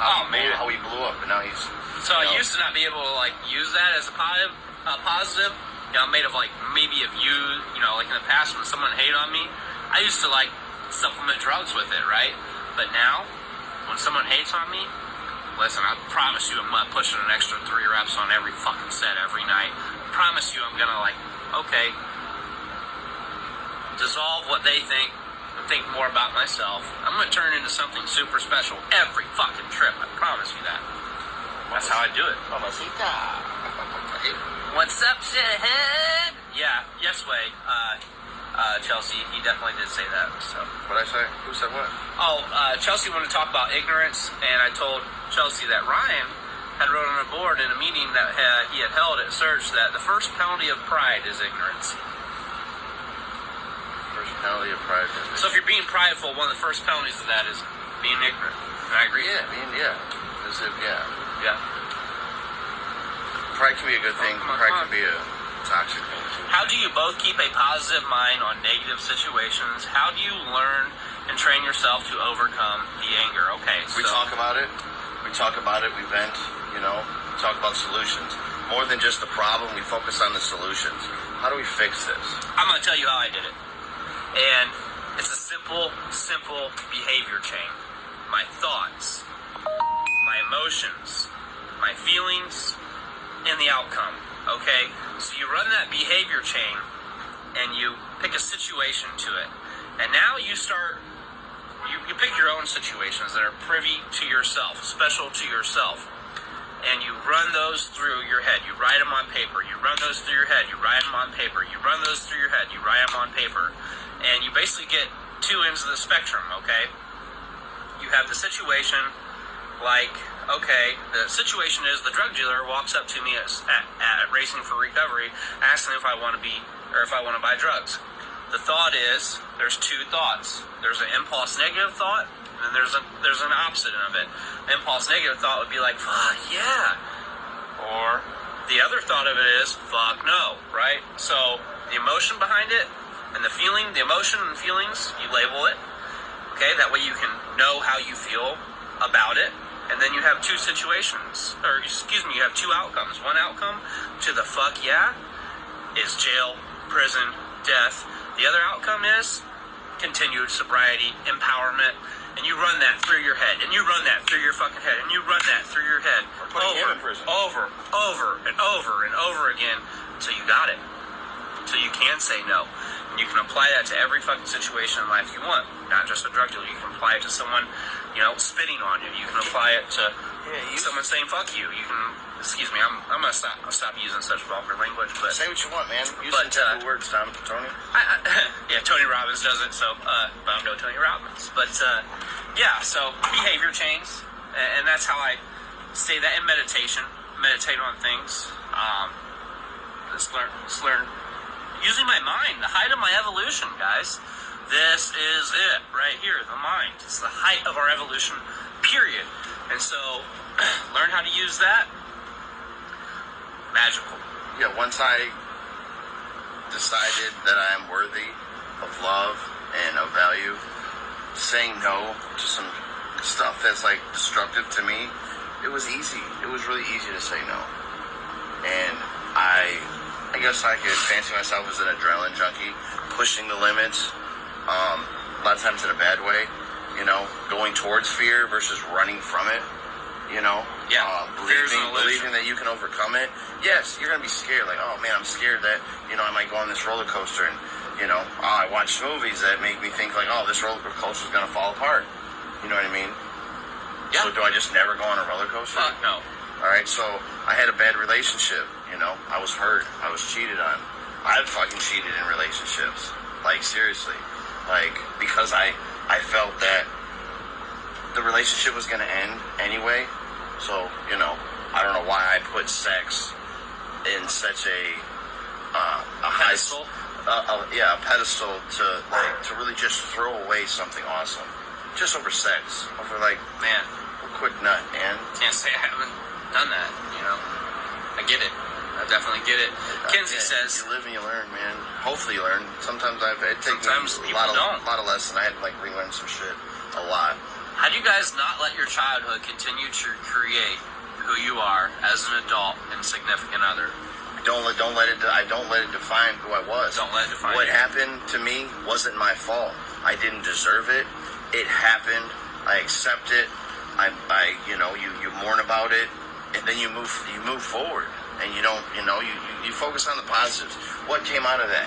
how he blew up, and now he's. So I used to not be able to like use that as a positive. You know, made of like maybe if you know, like in the past when someone hated on me, I used to like supplement drugs with it, right? But now, when someone hates on me, listen, I promise you I'm not pushing an extra 3 reps on every fucking set every night. I promise you I'm gonna like, okay, dissolve what they think and think more about myself. I'm gonna turn into something super special every fucking trip. I promise you that. That's how I do it. Mamacita. What's up, shithead? Yeah, yes way. Chelsea, he definitely did say that. So What'd I say? Who said what? Oh, Chelsea wanted to talk about ignorance, and I told Chelsea that Ryan had wrote on a board in a meeting that he had held at Search that the first penalty of pride is ignorance. First penalty of pride. So if you're being prideful, one of the first penalties of that is being ignorant. And I agree. Yeah, As if, Yeah. Pride can be a good thing. Pride can be a toxic thing too. How do you both keep a positive mind on negative situations? How do you learn and train yourself to overcome the anger? Okay, so We talk about it. We vent, we talk about solutions. More than just the problem, we focus on the solutions. How do we fix this? I'm going to tell you how I did it. And it's a simple behavior chain. My thoughts, my emotions, my feelings, and the outcome. Okay? So you run that behavior chain and you pick a situation to it. And now you start, you pick your own situations that are privy to yourself, special to yourself. And you run those through your head. You write them on paper. You run those through your head. You write them on paper. You run those through your head. You write them on paper. And you basically get 2 ends of the spectrum, okay? You have the situation like, okay, the situation is the drug dealer walks up to me at Racing for Recovery asking if I want to buy drugs. The thought is, there's 2 thoughts. There's an impulse negative thought, and there's an opposite of it. The impulse negative thought would be like, fuck yeah. Or the other thought of it is, fuck no, right? So the emotion behind it and the feeling, the emotion and feelings, you label it. Okay, that way you can know how you feel about it. And then you have 2 situations, or excuse me, you have 2 outcomes. One outcome to the fuck yeah is jail, prison, death. The other outcome is continued sobriety, empowerment, and you run that through your head, and you run that through your fucking head, and you run that through your head over and over again until you got it. So you can say no. And you can apply that to every fucking situation in life you want. Not just a drug dealer. You can apply it to someone, spitting on you. You can apply it to someone saying fuck you. You can, excuse me, I'm gonna stop using such vulgar language, but say what you want, man. Use some type of words, Tony. Yeah, Tony Robbins does it, so but I'm no Tony Robbins. But yeah, so behavior chains, and that's how I say that in meditation. Meditate on things. Just learn using my mind, the height of my evolution, guys. This is it right here, the mind. It's the height of our evolution, period. And so, learn how to use that. Magical. Yeah, once I decided that I am worthy of love and of value, saying no to some stuff that's like destructive to me, it was easy. It was really easy to say no. And I guess I could fancy myself as an adrenaline junkie, pushing the limits, a lot of times in a bad way, going towards fear versus running from it, Yeah, believing that you can overcome it. Yes, you're going to be scared, like, oh man, I'm scared that, I might go on this roller coaster and, I watch movies that make me think like, oh, this roller coaster is going to fall apart. You know what I mean? Yeah. So do I just never go on a roller coaster? Fuck no. All right, so I had a bad relationship, I was hurt, I was cheated on. I've fucking cheated in relationships, like seriously, like because I felt that the relationship was going to end anyway, so, I don't know why I put sex in such a Pedestal? a pedestal to really just throw away something awesome, just over sex, over like, Man, a quick nut, man. can't say I haven't done that, I get it. I definitely get it. Kenzie says, you live and you learn, man. Hopefully you learn. Sometimes it takes Sometimes a people lot don't. of lessons. I had to relearn some shit a lot. How do you guys not let your childhood continue to create who you are as an adult and significant other? I don't let it define who I was. Don't let it define what you. happened to me wasn't my fault. I didn't deserve it. It happened. I accept it. You mourn about it, and then you move forward, and you focus on the positives. What came out of that?